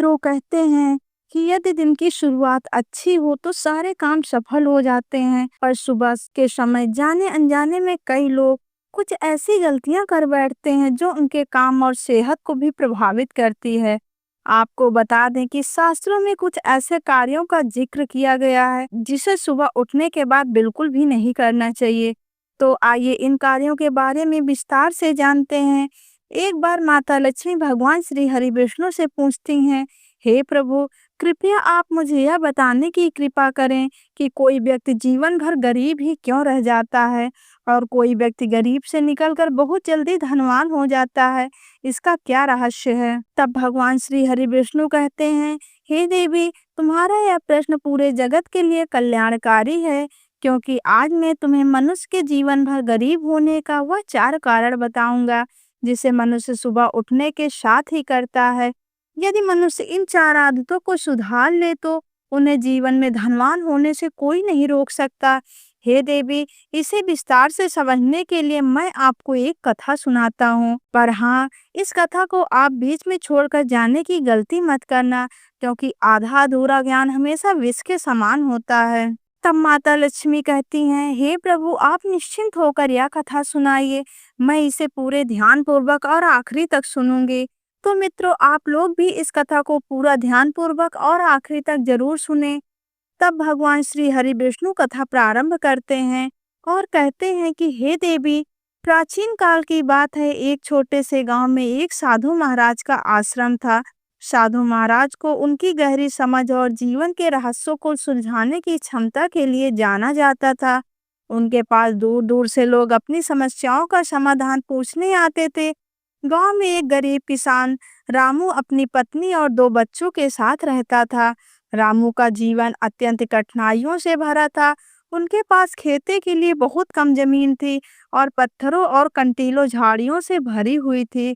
मित्रों कहते हैं कि यदि दिन की शुरुआत अच्छी हो तो सारे काम सफल हो जाते हैं, पर सुबह के समय जाने अनजाने में कई लोग कुछ ऐसी गलतियां कर बैठते हैं जो उनके काम और सेहत को भी प्रभावित करती है। आपको बता दें कि शास्त्रों में कुछ ऐसे कार्यों का जिक्र किया गया है जिसे सुबह उठने के बाद बिल्कुल भी नहीं करना चाहिए। तो आइए इन कार्यों के बारे में विस्तार से जानते हैं। एक बार माता लक्ष्मी भगवान श्री हरि विष्णु से पूछती हैं, हे प्रभु, कृपया आप मुझे यह बताने की कृपा करें कि कोई व्यक्ति जीवन भर गरीब ही क्यों रह जाता है और कोई व्यक्ति गरीब से निकलकर बहुत जल्दी धनवान हो जाता है। इसका क्या रहस्य है? तब भगवान श्री हरि विष्णु कहते हैं, हे देवी, तुम्हारा यह प्रश्न पूरे जगत के लिए कल्याणकारी है, क्योंकि आज मैं तुम्हें मनुष्य के जीवन भर गरीब होने का वह 4 कारण बताऊंगा जिसे मनुष्य सुबह उठने के साथ ही करता है। यदि मनुष्य इन 4 आदतों को सुधार ले तो उन्हें जीवन में धनवान होने से कोई नहीं रोक सकता। हे देवी, इसे विस्तार से समझने के लिए मैं आपको एक कथा सुनाता हूँ, पर हाँ, इस कथा को आप बीच में छोड़कर जाने की गलती मत करना, क्योंकि आधा अधूरा ज्ञान हमेशा विष के समान होता है। तब माता लक्ष्मी कहती हैं, हे प्रभु, आप निश्चिंत होकर यह कथा सुनाइए, मैं इसे पूरे ध्यान पूर्वक और आखिरी तक सुनूंगी। तो मित्रों, आप लोग भी इस कथा को पूरा ध्यान पूर्वक और आखिरी तक जरूर सुने। तब भगवान श्री हरि विष्णु कथा प्रारंभ करते हैं और कहते हैं कि हे देवी, प्राचीन काल की बात है, एक छोटे से गांव में एक साधु महाराज का आश्रम था। साधु महाराज को उनकी गहरी समझ और जीवन के रहस्यों को सुलझाने की क्षमता के लिए जाना जाता था। उनके पास दूर दूर से लोग अपनी समस्याओं का समाधान पूछने आते थे। गांव में एक गरीब किसान रामू अपनी पत्नी और 2 बच्चों के साथ रहता था। रामू का जीवन अत्यंत कठिनाइयों से भरा था। उनके पास खेती के लिए बहुत कम जमीन थी और पत्थरों और कंटीलों झाड़ियों से भरी हुई थी।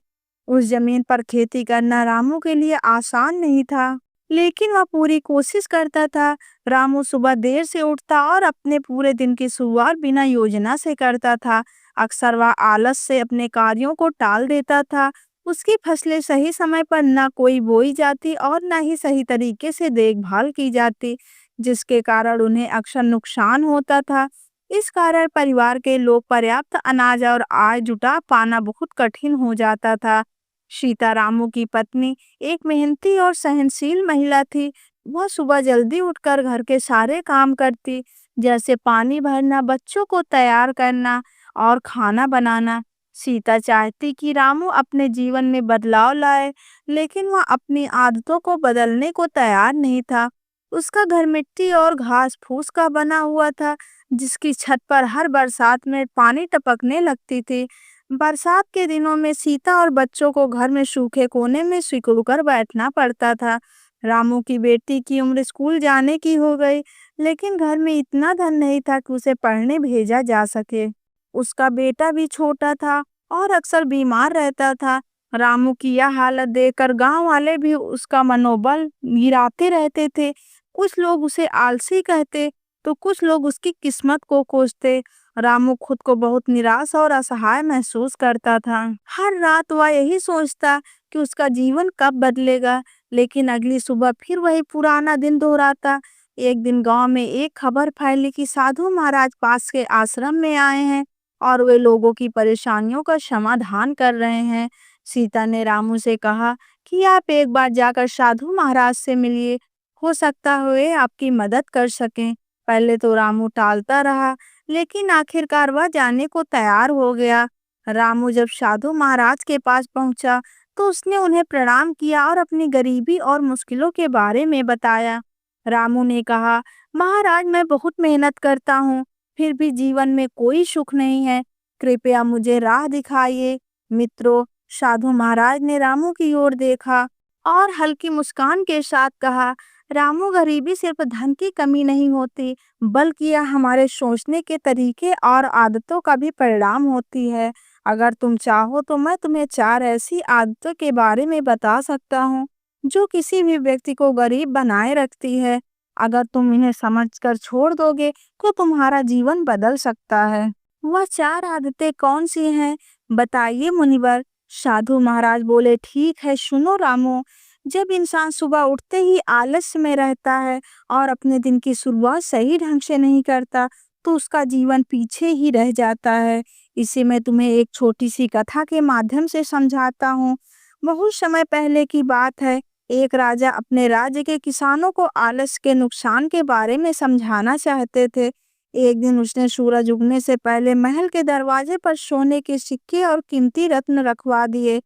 उस जमीन पर खेती करना रामू के लिए आसान नहीं था, लेकिन वह पूरी कोशिश करता था। रामू सुबह देर से उठता और अपने पूरे दिन की शुरुआत बिना योजना से करता था। अक्सर वह आलस से अपने कार्यों को टाल देता था। उसकी फसलें सही समय पर न कोई बोई जाती और न ही सही तरीके से देखभाल की जाती, जिसके कारण उन्हें अक्सर नुकसान होता था। इस कारण परिवार के लोग पर्याप्त अनाज और आय जुटा पाना बहुत कठिन हो जाता था। सीता रामू की पत्नी एक मेहनती और सहनशील महिला थी। वह सुबह जल्दी उठकर घर के सारे काम करती, जैसे पानी भरना, बच्चों को तैयार करना और खाना बनाना। सीता चाहती कि रामू अपने जीवन में बदलाव लाए, लेकिन वह अपनी आदतों को बदलने को तैयार नहीं था। उसका घर मिट्टी और घास फूस का बना हुआ था, जिसकी छत पर हर बरसात में पानी टपकने लगती थी। बरसात के दिनों में सीता और बच्चों को घर में सूखे कोने में सिकुड़ कर बैठना पड़ता था। रामू की बेटी की उम्र स्कूल जाने की हो गई, लेकिन घर में इतना धन नहीं था कि उसे पढ़ने भेजा जा सके। उसका बेटा भी छोटा था और अक्सर बीमार रहता था। रामू की यह हालत देखकर गांव वाले भी उसका मनोबल गिराते रहते थे। कुछ लोग उसे आलसी कहते तो कुछ लोग उसकी किस्मत को कोसते। रामू खुद को बहुत निराश और असहाय महसूस करता था। हर रात वह यही सोचता कि उसका जीवन कब बदलेगा, लेकिन अगली सुबह फिर वही पुराना दिन दोहराता। एक दिन गांव में एक खबर फैली कि साधु महाराज पास के आश्रम में आए हैं और वे लोगों की परेशानियों का समाधान कर रहे हैं। सीता ने रामू से कहा कि आप एक बार जाकर साधु महाराज से मिलिए, हो सकता है वे आपकी मदद कर सकें। पहले तो रामू टालता रहा, लेकिन आखिरकार वह जाने को तैयार हो गया। रामू जब साधु महाराज के पास पहुंचा तो उसने उन्हें प्रणाम किया और अपनी गरीबी और मुश्किलों के बारे में बताया। रामू ने कहा, महाराज, मैं बहुत मेहनत करता हूँ, फिर भी जीवन में कोई सुख नहीं है, कृपया मुझे राह दिखाइए। मित्रों, साधु महाराज ने रामू की ओर देखा और हल्की मुस्कान के साथ कहा, रामू, गरीबी सिर्फ धन की कमी नहीं होती, बल्कि यह हमारे सोचने के तरीके और आदतों का भी परिणाम होती है। अगर तुम चाहो तो मैं तुम्हें 4 ऐसी आदतों के बारे में बता सकता हूँ जो किसी भी व्यक्ति को गरीब बनाए रखती है। अगर तुम इन्हें समझकर छोड़ दोगे तो तुम्हारा जीवन बदल सकता है। वह 4 आदतें कौन सी हैं, बताइए मुनिवर। साधु महाराज बोले, ठीक है, सुनो रामू, जब इंसान सुबह उठते ही आलस्य में रहता है और अपने दिन की शुरुआत सही ढंग से नहीं करता, तो उसका जीवन पीछे ही रह जाता है। इसे मैं तुम्हें एक छोटी सी कथा के माध्यम से समझाता हूँ। बहुत समय पहले की बात है। एक राजा अपने राज्य के किसानों को आलस्य के नुकसान के बारे में समझाना चाहते थे। एक दिन उसने सूरज उगने से पहले महल के दरवाजे पर सोने के सिक्के और कीमती रत्न रखवा दिए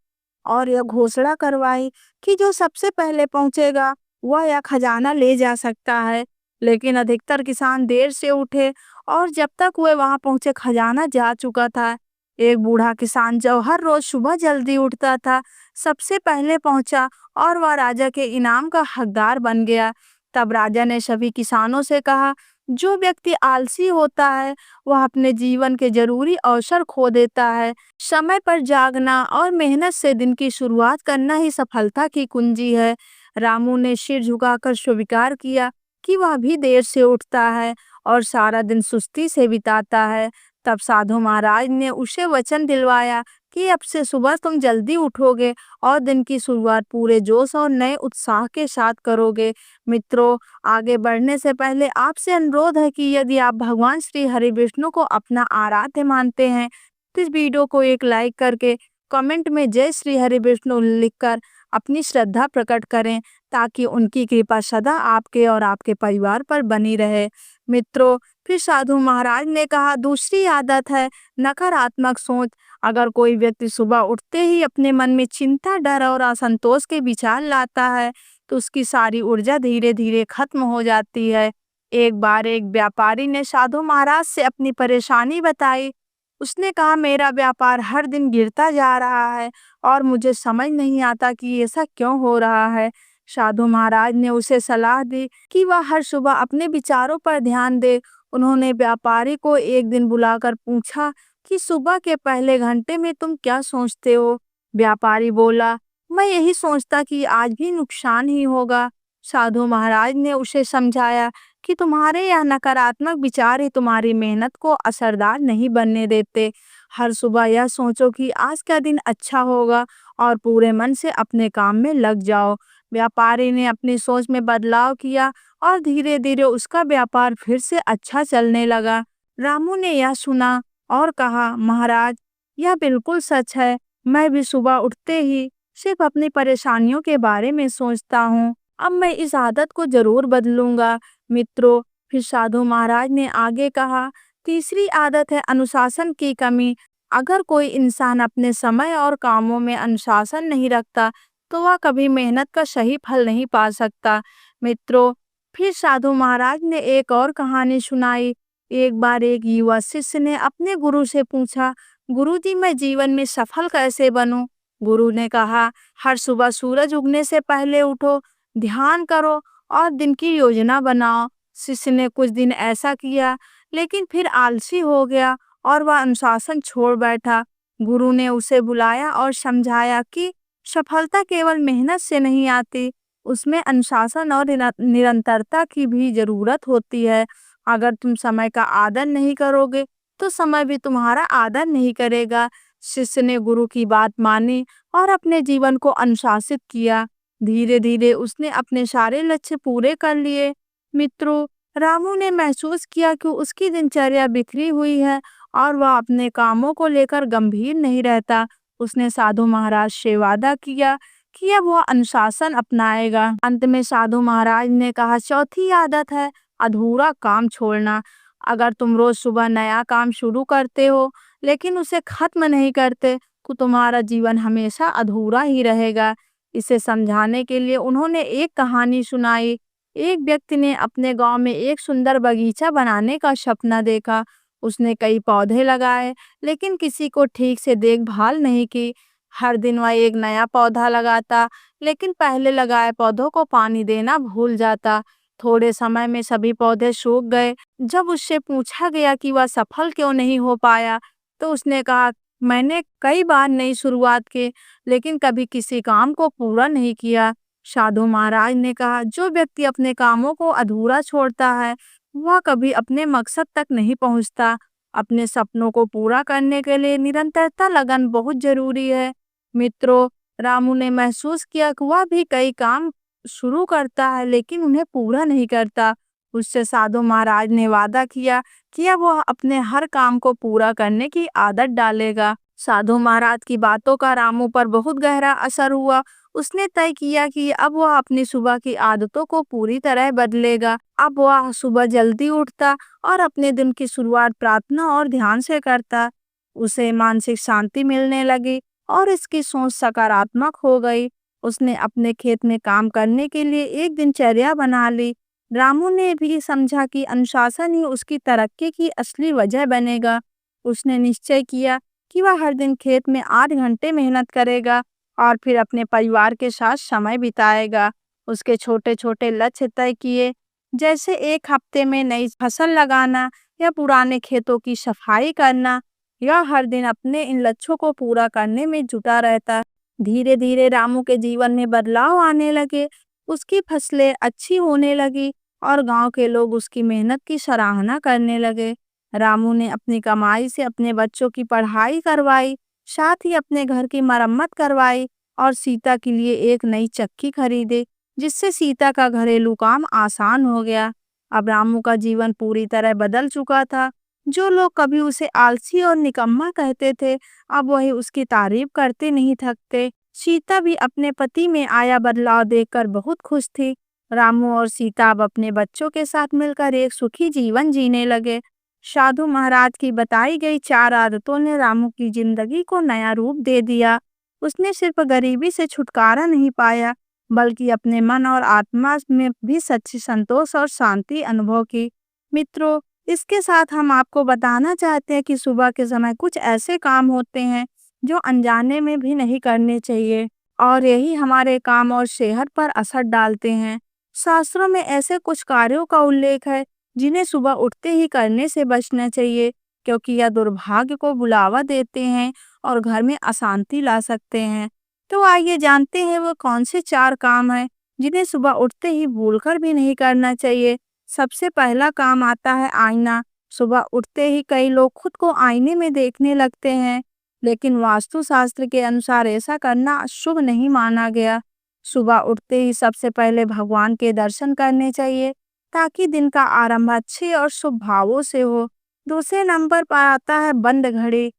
और यह घोषणा करवाई कि जो सबसे पहले पहुंचेगा वह यह खजाना ले जा सकता है। लेकिन अधिकतर किसान देर से उठे और जब तक वे वहां पहुंचे खजाना जा चुका था। एक बूढ़ा किसान जो हर रोज सुबह जल्दी उठता था, सबसे पहले पहुंचा और वह राजा के इनाम का हकदार बन गया। तब राजा ने सभी किसानों से कहा, जो व्यक्ति आलसी होता है वह अपने जीवन के जरूरी अवसर खो देता है। समय पर जागना और मेहनत से दिन की शुरुआत करना ही सफलता की कुंजी है। रामू ने सिर झुकाकर स्वीकार किया कि वह भी देर से उठता है और सारा दिन सुस्ती से बिताता है। तब साधु महाराज ने उसे वचन दिलवाया कि अब से सुबह तुम जल्दी उठोगे और दिन की शुरुआत पूरे जोश और नए उत्साह के साथ करोगे। मित्रों, आगे बढ़ने से पहले आपसे अनुरोध है कि यदि आप भगवान श्री हरि विष्णु को अपना आराध्य मानते हैं, तो इस वीडियो को एक लाइक करके कमेंट में जय श्री हरि विष्णु लिखकर अपनी श्रद्धा प्रकट करें, ताकि उनकी कृपा सदा आपके और आपके परिवार पर बनी रहे। मित्रों, फिर साधु महाराज ने कहा, दूसरी आदत है नकारात्मक सोच। अगर कोई व्यक्ति सुबह उठते ही अपने मन में चिंता, डर और असंतोष के विचार लाता है, तो उसकी सारी ऊर्जा धीरे धीरे खत्म हो जाती है। एक बार एक व्यापारी ने साधु महाराज से अपनी परेशानी बताई। उसने कहा, मेरा व्यापार हर दिन गिरता जा रहा है और मुझे समझ नहीं आता कि ऐसा क्यों हो रहा है। साधु महाराज ने उसे सलाह दी कि वह हर सुबह अपने विचारों पर ध्यान दे। उन्होंने व्यापारी को एक दिन बुलाकर पूछा कि सुबह के पहले घंटे में तुम क्या सोचते हो? व्यापारी बोला, मैं यही सोचता कि आज भी नुकसान ही होगा। साधु महाराज ने उसे समझाया कि तुम्हारे यह नकारात्मक विचार ही तुम्हारी मेहनत को असरदार नहीं बनने देते। हर सुबह यह सोचो कि आज का दिन अच्छा होगा और पूरे मन से अपने काम में लग जाओ। व्यापारी ने अपनी सोच में बदलाव किया और धीरे धीरे उसका व्यापार फिर से अच्छा चलने लगा। रामू ने यह सुना और कहा, महाराज, यह बिल्कुल सच है। मैं भी सुबह उठते ही सिर्फ अपनी परेशानियों के बारे में सोचता हूँ। अब मैं इस आदत को जरूर बदलूंगा। मित्रों, फिर साधु महाराज ने आगे कहा, तीसरी आदत है अनुशासन की कमी। अगर कोई इंसान अपने समय और कामों में अनुशासन नहीं रखता, तो वह कभी मेहनत का सही फल नहीं पा सकता। मित्रों, फिर साधु महाराज ने एक और कहानी सुनाई। एक बार एक युवा शिष्य ने अपने गुरु से पूछा, गुरुजी, मैं जीवन में सफल कैसे बनूं? गुरु ने कहा, हर सुबह सूरज उगने से पहले उठो, ध्यान करो और दिन की योजना बनाओ। शिष्य ने कुछ दिन ऐसा किया, लेकिन फिर आलसी हो गया और वह अनुशासन छोड़ बैठा। गुरु ने उसे बुलाया और समझाया कि सफलता केवल मेहनत से नहीं आती, उसमें अनुशासन और निरंतरता की भी जरूरत होती है। अगर तुम समय का आदर नहीं करोगे, तो समय भी तुम्हारा आदर नहीं करेगा। शिष्य ने गुरु की बात मानी और अपने जीवन को अनुशासित किया। धीरे धीरे उसने अपने सारे लक्ष्य पूरे कर लिए। मित्रों, रामू ने महसूस किया कि उसकी दिनचर्या बिखरी हुई है और वह अपने कामों को लेकर गंभीर नहीं रहता। उसने साधु महाराज से वादा किया कि अब वह अनुशासन अपनाएगा। अंत में साधु महाराज ने कहा, चौथी आदत है अधूरा काम छोड़ना। अगर तुम रोज सुबह नया काम शुरू करते हो लेकिन उसे खत्म नहीं करते, तो तुम्हारा जीवन हमेशा अधूरा ही रहेगा। इसे समझाने के लिए उन्होंने एक कहानी सुनाई। एक व्यक्ति ने अपने गांव में एक सुंदर बगीचा बनाने का सपना देखा। उसने कई पौधे लगाए, लेकिन किसी को ठीक से देखभाल नहीं की। हर दिन वह एक नया पौधा लगाता, लेकिन पहले लगाए पौधों को पानी देना भूल जाता। थोड़े समय में सभी पौधे सूख गए। जब उससे पूछा गया कि वह सफल क्यों नहीं हो पाया, तो उसने कहा, मैंने कई बार नई शुरुआत की, लेकिन कभी किसी काम को पूरा नहीं किया। साधु महाराज ने कहा, जो व्यक्ति अपने कामों को अधूरा छोड़ता है, वह कभी अपने मकसद तक नहीं पहुंचता। अपने सपनों को पूरा करने के लिए निरंतरता, लगन बहुत जरूरी है। मित्रों, रामू ने महसूस किया कि वह भी कई काम शुरू करता है लेकिन उन्हें पूरा नहीं करता। उससे साधु महाराज ने वादा किया कि अब वह अपने हर काम को पूरा करने की आदत डालेगा। साधु महाराज की बातों का रामू पर बहुत गहरा असर हुआ। उसने तय किया कि अब वह अपनी सुबह की आदतों को पूरी तरह बदलेगा। अब वह सुबह जल्दी उठता और अपने दिन की शुरुआत प्रार्थना और ध्यान से करता। उसे मानसिक शांति मिलने लगी और इसकी सोच सकारात्मक हो गई। उसने अपने खेत में काम करने के लिए एक दिनचर्या बना ली। रामू ने भी समझा कि अनुशासन ही उसकी तरक्की की असली वजह बनेगा। उसने निश्चय किया कि वह हर दिन खेत में 8 घंटे मेहनत करेगा और फिर अपने परिवार के साथ समय बिताएगा। उसके छोटे छोटे लक्ष्य तय किए, जैसे एक हफ्ते में नई फसल लगाना या पुराने खेतों की सफाई करना। यह हर दिन अपने इन लक्ष्यों को पूरा करने में जुटा रहता। धीरे धीरे रामू के जीवन में बदलाव आने लगे। उसकी फसलें अच्छी होने लगी और गांव के लोग उसकी मेहनत की सराहना करने लगे। रामू ने अपनी कमाई से अपने बच्चों की पढ़ाई करवाई, साथ ही अपने घर की मरम्मत करवाई और सीता के लिए एक नई चक्की खरीदी, जिससे सीता का घरेलू काम आसान हो गया। अब रामू का जीवन पूरी तरह बदल चुका था। जो लोग कभी उसे आलसी और निकम्मा कहते थे, अब वही उसकी तारीफ करते नहीं थकते। सीता भी अपने पति में आया बदलाव देखकर बहुत खुश थी। रामू और सीता अब अपने बच्चों के साथ मिलकर एक सुखी जीवन जीने लगे। साधु महाराज की बताई गई 4 आदतों ने रामू की जिंदगी को नया रूप दे दिया। उसने सिर्फ गरीबी से छुटकारा नहीं पाया, बल्कि अपने मन और आत्मा में भी सच्ची संतोष और शांति अनुभव की। मित्रों, इसके साथ हम आपको बताना चाहते हैं कि सुबह के समय कुछ ऐसे काम होते हैं जो अनजाने में भी नहीं करने चाहिए और यही हमारे काम और सेहत पर असर डालते हैं। शास्त्रों में ऐसे कुछ कार्यों का उल्लेख है जिन्हें सुबह उठते ही करने से बचना चाहिए, क्योंकि यह दुर्भाग्य को बुलावा देते हैं और घर में अशांति ला सकते हैं। तो आइए जानते हैं वो कौन से 4 काम हैं जिन्हें सुबह उठते ही भूलकर भी नहीं करना चाहिए। सबसे पहला काम आता है आईना। सुबह उठते ही कई लोग खुद को आईने में देखने लगते हैं, लेकिन वास्तुशास्त्र के अनुसार ऐसा करना शुभ नहीं माना गया। सुबह उठते ही सबसे पहले भगवान के दर्शन करने चाहिए, ताकि दिन का आरंभ अच्छे और शुभ भावों से हो। दूसरे नंबर पर आता है बंद घड़ी।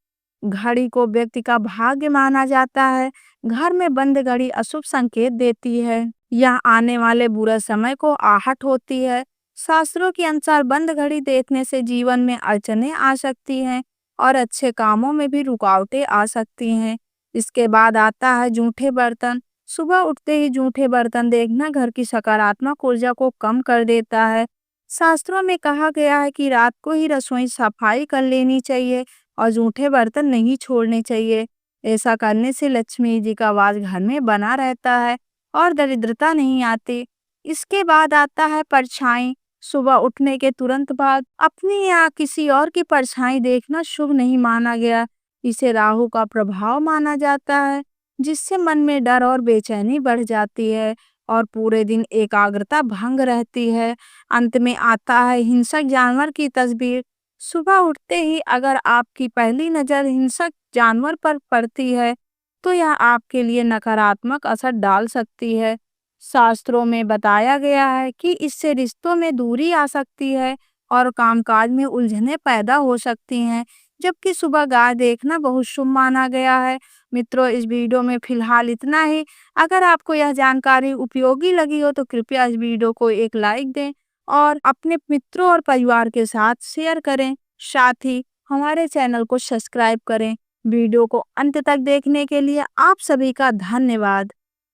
घड़ी को व्यक्ति का भाग्य माना जाता है। घर में बंद घड़ी अशुभ संकेत देती है। यह आने वाले बुरे समय को आहट होती है। शास्त्रों के अनुसार बंद घड़ी देखने से जीवन में अड़चनें आ सकती हैं और अच्छे कामों में भी रुकावटें आ सकती हैं। इसके बाद आता है जूठे बर्तन। सुबह उठते ही जूठे बर्तन देखना घर की सकारात्मक ऊर्जा को कम कर देता है। शास्त्रों में कहा गया है कि रात को ही रसोई सफाई कर लेनी चाहिए और जूठे बर्तन नहीं छोड़ने चाहिए। ऐसा करने से लक्ष्मी जी का वास घर में बना रहता है और दरिद्रता नहीं आती। इसके बाद आता है परछाई। सुबह उठने के तुरंत बाद अपनी या किसी और की परछाई देखना शुभ नहीं माना गया। इसे राहु का प्रभाव माना जाता है, जिससे मन में डर और बेचैनी बढ़ जाती है और पूरे दिन एकाग्रता भंग रहती है। अंत में आता है हिंसक जानवर की तस्वीर। सुबह उठते ही अगर आपकी पहली नज़र हिंसक जानवर पर पड़ती है, तो यह आपके लिए नकारात्मक असर डाल सकती है। शास्त्रों में बताया गया है कि इससे रिश्तों में दूरी आ सकती है और कामकाज में उलझनें पैदा हो सकती हैं, जबकि सुबह गाय देखना बहुत शुभ माना गया है। मित्रों, इस वीडियो में फिलहाल इतना ही। अगर आपको यह जानकारी उपयोगी लगी हो तो कृपया इस वीडियो को एक लाइक दें और अपने मित्रों और परिवार के साथ शेयर करें। साथ ही हमारे चैनल को सब्सक्राइब करें। वीडियो को अंत तक देखने के लिए आप सभी का धन्यवाद।